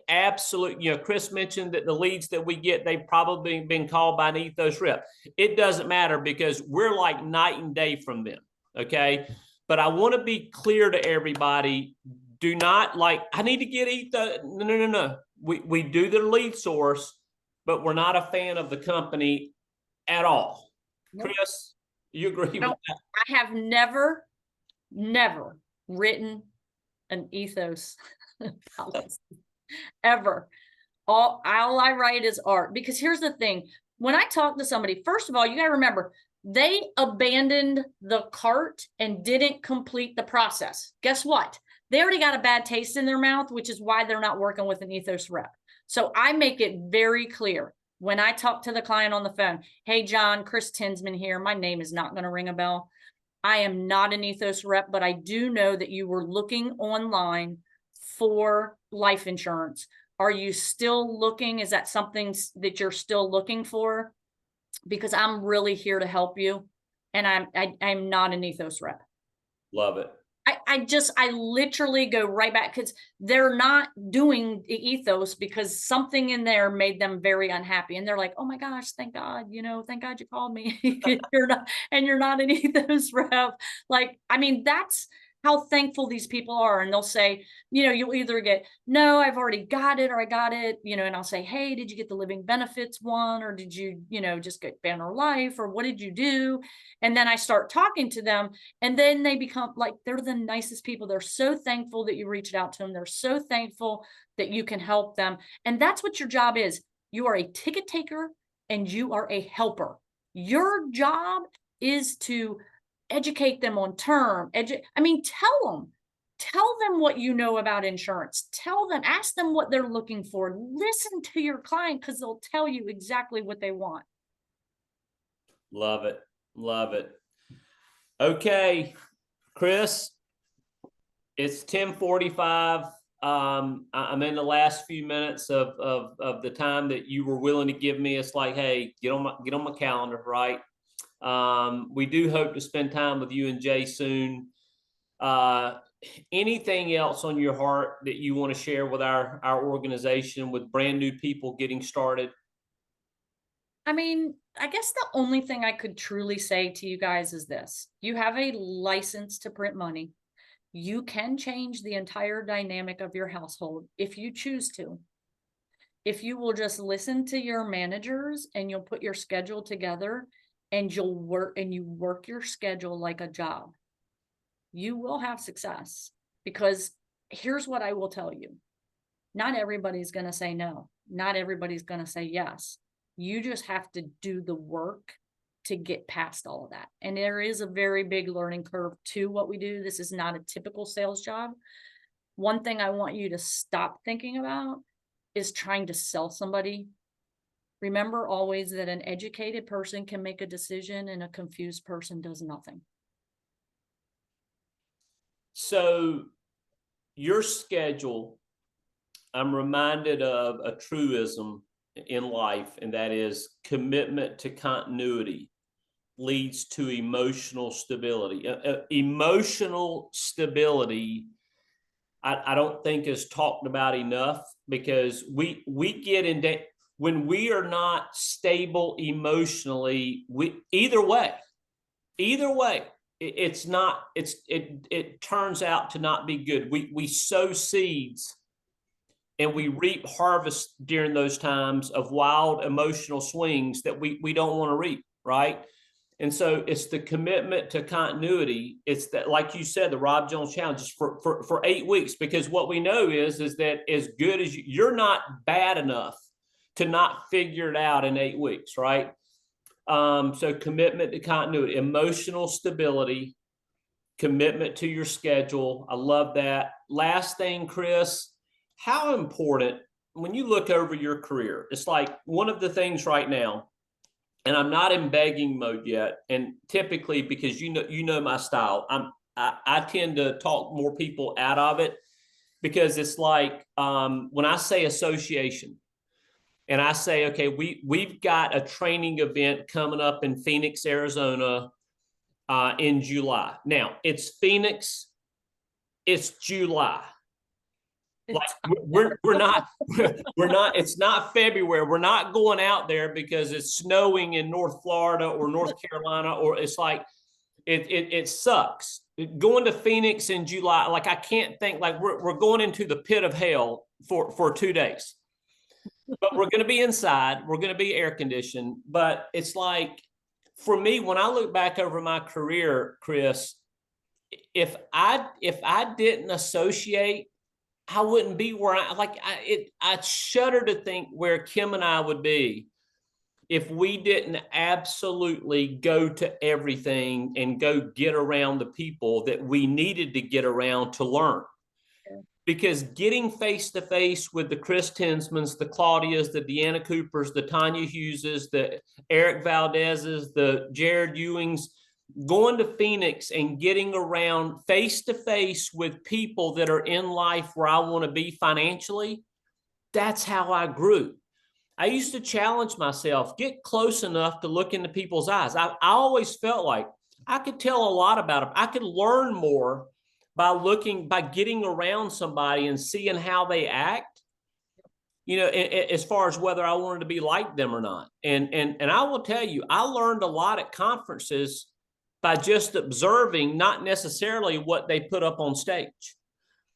absolutely, Chris mentioned that the leads that we get, they've probably been called by an Ethos rep. It doesn't matter, because we're like night and day from them. Okay. But I want to be clear to everybody. Do not I need to get Ethos. No. We do the lead source, but we're not a fan of the company at all. Nope. Chris, you agree with that? I have never written an Ethos policies ever. All I write is art, because here's the thing. When I talk to somebody, first of all, you got to remember, they abandoned the cart and didn't complete the process. Guess what? They already got a bad taste in their mouth, which is why they're not working with an Ethos rep. So I make it very clear when I talk to the client on the phone, hey, John, Chris Tinsman here. My name is not going to ring a bell. I am not an Ethos rep, but I do know that you were looking online for life insurance. Are you still looking? Is that something that you're still looking for? Because I'm really here to help you. And I'm not an Ethos rep. Love it. I literally go right back, because they're not doing the Ethos because something in there made them very unhappy. And they're like, oh my gosh, thank God, thank God you called me. You're not an Ethos rep. Like, I mean, that's how thankful these people are. And they'll say, you'll either get, no, I've already got it, or I got it, and I'll say, hey, did you get the living benefits one? Or did you, just get Banner Life? Or what did you do? And then I start talking to them, and then they become like, they're the nicest people. They're so thankful that you reached out to them. They're so thankful that you can help them. And that's what your job is. You are a ticket taker and you are a helper. Your job is to educate them on term. Tell them what you know about insurance. Ask them what they're looking for. Listen to your client, because they'll tell you exactly what they want. Love it. Love it. Okay, Chris, it's 10:45. I'm in the last few minutes of the time that you were willing to give me. It's like, hey, get on my calendar, right? We do hope to spend time with you and Jay soon. Anything else on your heart that you want to share with our organization, with brand new people getting started? I mean, I guess the only thing I could truly say to you guys is this: you have a license to print money. You can change the entire dynamic of your household if you choose to. If you will just listen to your managers and you'll put your schedule together and you work your schedule like a job, you will have success. Because here's what I will tell you. Not everybody's going to say no. Not everybody's going to say yes. You just have to do the work to get past all of that. And there is a very big learning curve to what we do. This is not a typical sales job. One thing I want you to stop thinking about is trying to sell somebody. Remember always that an educated person can make a decision and a confused person does nothing. So your schedule, I'm reminded of a truism in life, and that is commitment to continuity leads to emotional stability. Emotional stability, I don't think is talked about enough, because we get in when we are not stable emotionally. Either way, it turns out to not be good. We sow seeds and we reap harvest during those times of wild emotional swings that we don't want to reap, right? And so it's the commitment to continuity. It's that, like you said, the Rob Jones challenge is for 8 weeks, because what we know is that as good as you're not bad enough to not figure it out in 8 weeks, right? So commitment to continuity, emotional stability, commitment to your schedule. I love that. Last thing, Chris, how important, when you look over your career, it's like one of the things right now, and I'm not in begging mode yet. And typically, because you know my style, I tend to talk more people out of it, because it's like when I say association, and I say, okay, we've got a training event coming up in Phoenix, Arizona, in July. Now it's Phoenix, it's July. Like we're not it's not February. We're not going out there because it's snowing in North Florida or North Carolina, or it's like it sucks. Going to Phoenix in July, like I can't think, like we're going into the pit of hell for 2 days. But we're going to be inside, we're going to be air conditioned. But it's like, for me, when I look back over my career, Chris, if I didn't associate, I wouldn't be where I shudder to think where Kim and I would be if we didn't absolutely go to everything and go get around the people that we needed to get around to learn. Because getting face to face with the Chris Tinsmans, the Claudias, the Deanna Coopers, the Tanya Hugheses, the Eric Valdezes, the Jared Ewings, going to Phoenix and getting around face to face with people that are in life where I want to be financially, that's how I grew. I used to challenge myself, get close enough to look into people's eyes. I always felt like I could tell a lot about them. I could learn more by getting around somebody and seeing how they act, as far as whether I wanted to be like them or not. And I will tell you, I learned a lot at conferences by just observing, not necessarily what they put up on stage.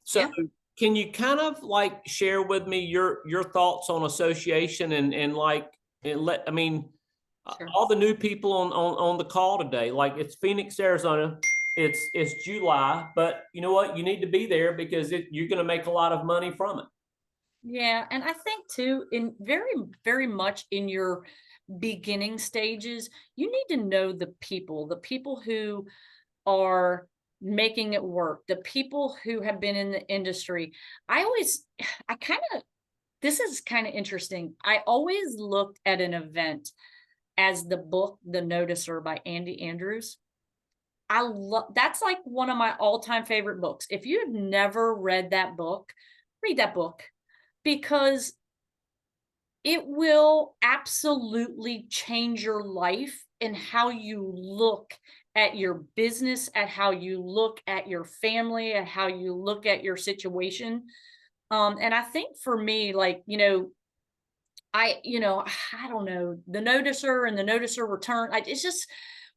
So Yeah. Can you kind of like share with me your thoughts on association Sure. all the new people on the call today, like it's Phoenix, Arizona. It's July, but you know what? You need to be there because you're going to make a lot of money from it. Yeah, and I think too, in very, very much in your beginning stages, you need to know the people who are making it work, the people who have been in the industry. This is kind of interesting. I always looked at an event as the book, The Noticer by Andy Andrews. That's like one of my all-time favorite books. If you have never read that book, read that book, because it will absolutely change your life and how you look at your business, at how you look at your family, at how you look at your situation. And I think for me, I don't know, the Noticer and the Noticer Return. It's just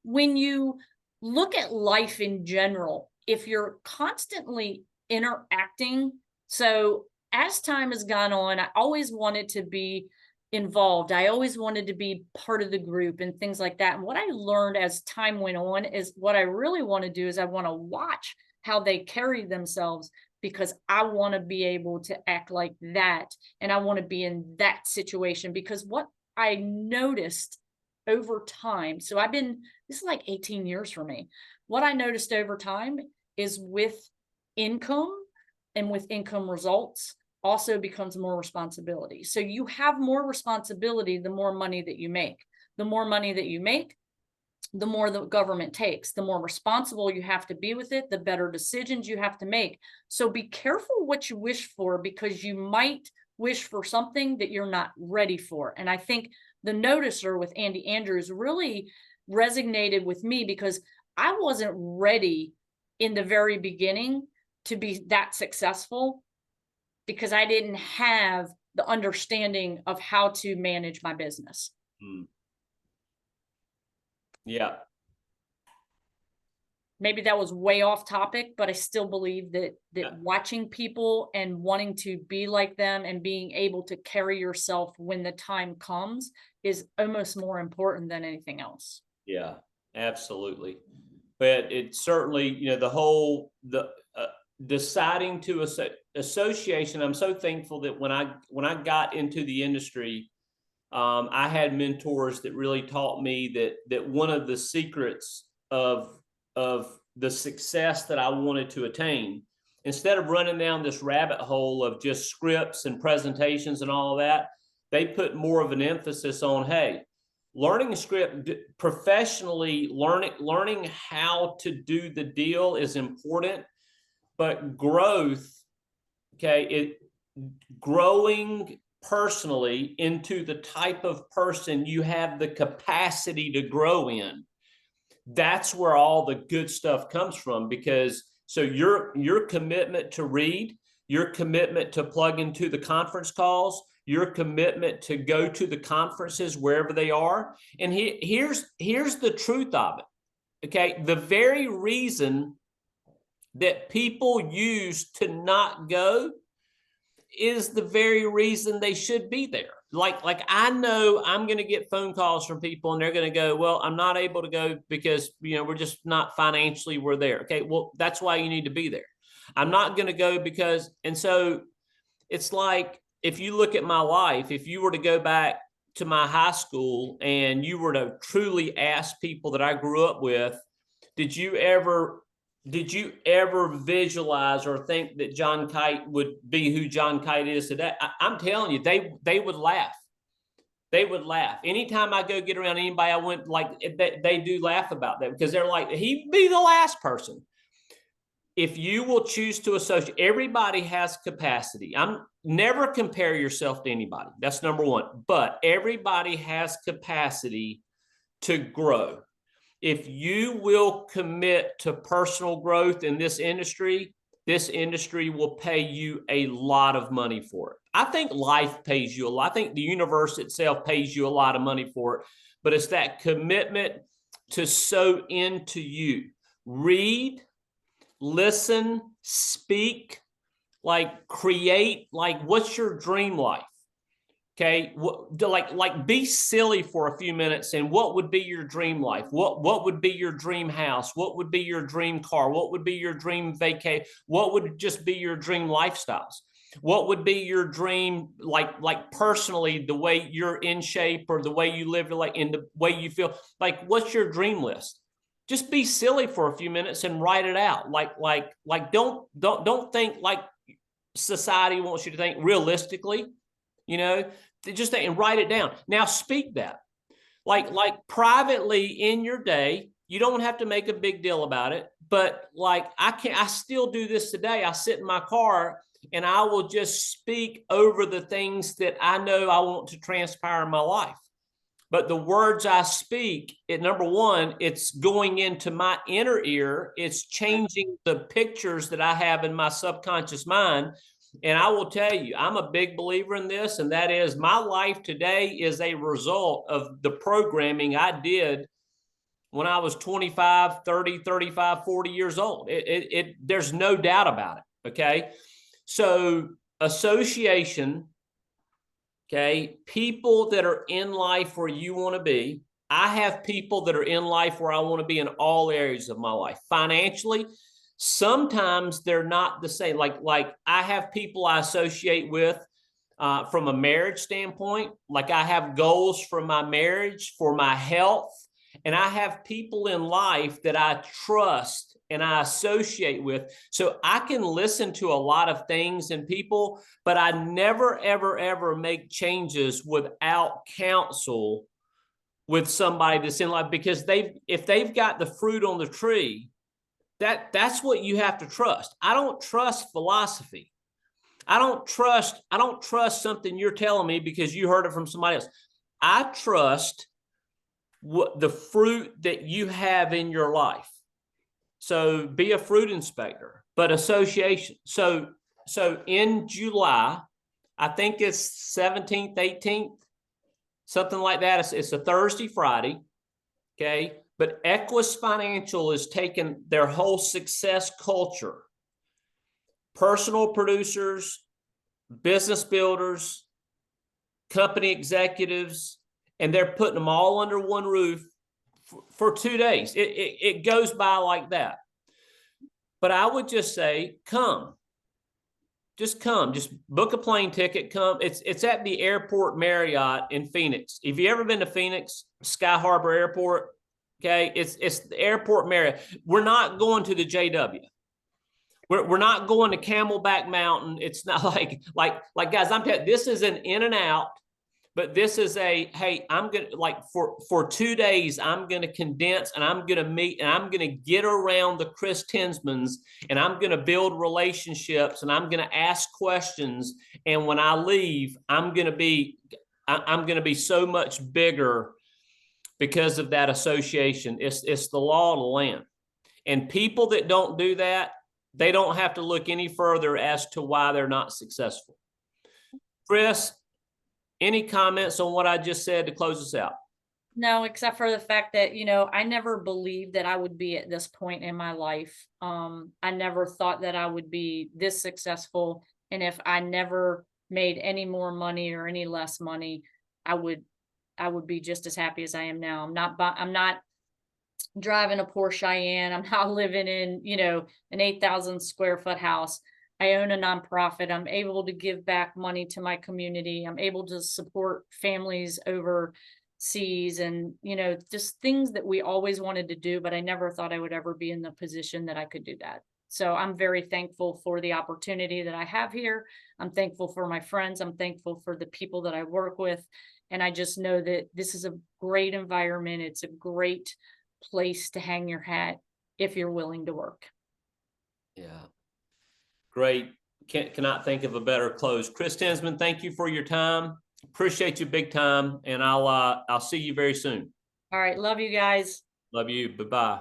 when you look at life in general, if you're constantly interacting. So as time has gone on, I always wanted to be involved. I always wanted to be part of the group and things like that. And what I learned as time went on is what I really want to do is I want to watch how they carry themselves, because I want to be able to act like that. And I want to be in that situation, because what I noticed over time, so this is like 18 years for me. What I noticed over time is with income and with income results also becomes more responsibility. So you have more responsibility the more money that you make. The more money that you make, the more the government takes. The more responsible you have to be with it, the better decisions you have to make. So be careful what you wish for, because you might wish for something that you're not ready for. And I think The Noticer with Andy Andrews really resonated with me, because I wasn't ready in the very beginning to be that successful, because I didn't have the understanding of how to manage my business. Yeah. Maybe that was way off topic, but I still believe that watching people and wanting to be like them and being able to carry yourself when the time comes is almost more important than anything else. Yeah, absolutely. But it certainly, deciding to association. I'm so thankful that when I got into the industry, I had mentors that really taught me that one of the secrets of the success that I wanted to attain, instead of running down this rabbit hole of just scripts and presentations and all of that, they put more of an emphasis on, hey, learning a script professionally, learning how to do the deal is important, but growth, growing personally into the type of person you have the capacity to grow in. That's where all the good stuff comes from, because so your commitment to read, your commitment to plug into the conference calls, your commitment to go to the conferences wherever they are. And here's the truth of it. Okay. The very reason that people use to not go is the very reason they should be there. Like I know I'm going to get phone calls from people and they're going to go, well, I'm not able to go because, we're just not financially, we're there. Okay. Well, that's why you need to be there. I'm not going to go because, and so it's like, if you look at my life, if you were to go back to my high school and you were to truly ask people that I grew up with, did you ever visualize or think that John Kite would be who John Kite is today? I'm telling you, they would laugh. They would laugh. Anytime I go get around anybody, I went like, they do laugh about that, because they're like, he'd be the last person. If you will choose to associate, everybody has capacity. I'm never compare yourself to anybody. That's number one. But everybody has capacity to grow. If you will commit to personal growth in this industry will pay you a lot of money for it. I think life pays you a lot. I think the universe itself pays you a lot of money for it, but it's that commitment to sow into you. Read, listen, speak, like create, like what's your dream life? Okay, like be silly for a few minutes, and what would be your dream life? What would be your dream house? What would be your dream car? What would be your dream vacation? What would just be your dream lifestyles? What would be your dream, like personally, the way you're in shape or the way you live, like in the way you feel? Like, what's your dream list? Just be silly for a few minutes and write it out. Like don't think like society wants you to think realistically, you know. Just think and write it down. Now speak that. Like privately in your day, you don't have to make a big deal about it, but like I still do this today. I sit in my car and I will just speak over the things that I know I want to transpire in my life. But the words I speak, number one, it's going into my inner ear. It's changing the pictures that I have in my subconscious mind. And I will tell you, I'm a big believer in this, and that is my life today is a result of the programming I did when I was 25, 30, 35, 40 years old. There's no doubt about it, okay? So association, okay, people that are in life where you want to be. I have people that are in life where I want to be in all areas of my life. Financially, sometimes they're not the same. Like I have people I associate with from a marriage standpoint. Like I have goals for my marriage, for my health, and I have people in life that I trust and I associate with. So I can listen to a lot of things and people, but I never, ever, ever make changes without counsel with somebody that's in life, because if they've got the fruit on the tree, that's what you have to trust. I don't trust philosophy. I don't trust something you're telling me because you heard it from somebody else. I trust what the fruit that you have in your life. So be a fruit inspector, but association. So in July, I think it's 17th, 18th, something like that. It's a Thursday, Friday. Okay. But Equus Financial is taking their whole success culture, personal producers, business builders, company executives, and they're putting them all under one roof for 2 days. It goes by like that. But I would just say, come. Just come. Just book a plane ticket. Come. It's at the Airport Marriott in Phoenix. If you ever been to Phoenix, Sky Harbor Airport, okay, it's the Airport Marriott. We're not going to the JW. We're not going to Camelback Mountain. It's not like guys, I'm telling you, this is an in and out. But this is hey, I'm going to, like, for 2 days, I'm going to condense and I'm going to meet and I'm going to get around the Chris Tinsmans and I'm going to build relationships and I'm going to ask questions. And when I leave, I'm going to be so much bigger because of that association. It's the law of the land. And people that don't do that, they don't have to look any further as to why they're not successful. Chris, any comments on what I just said to close us out? No, except for the fact that, I never believed that I would be at this point in my life. I never thought that I would be this successful. And if I never made any more money or any less money, I would be just as happy as I am now. I'm not driving a Porsche Cayenne. I'm not living in, you know, an 8,000 square foot house. I own a nonprofit. I'm able to give back money to my community. I'm able to support families overseas and, you know, just things that we always wanted to do, but I never thought I would ever be in the position that I could do that. So I'm very thankful for the opportunity that I have here. I'm thankful for my friends. I'm thankful for the people that I work with. And I just know that this is a great environment. It's a great place to hang your hat if you're willing to work. Yeah. Great. Cannot think of a better close. Chris Tinsman, thank you for your time. Appreciate you big time. And I'll see you very soon. All right. Love you guys. Love you. Bye-bye.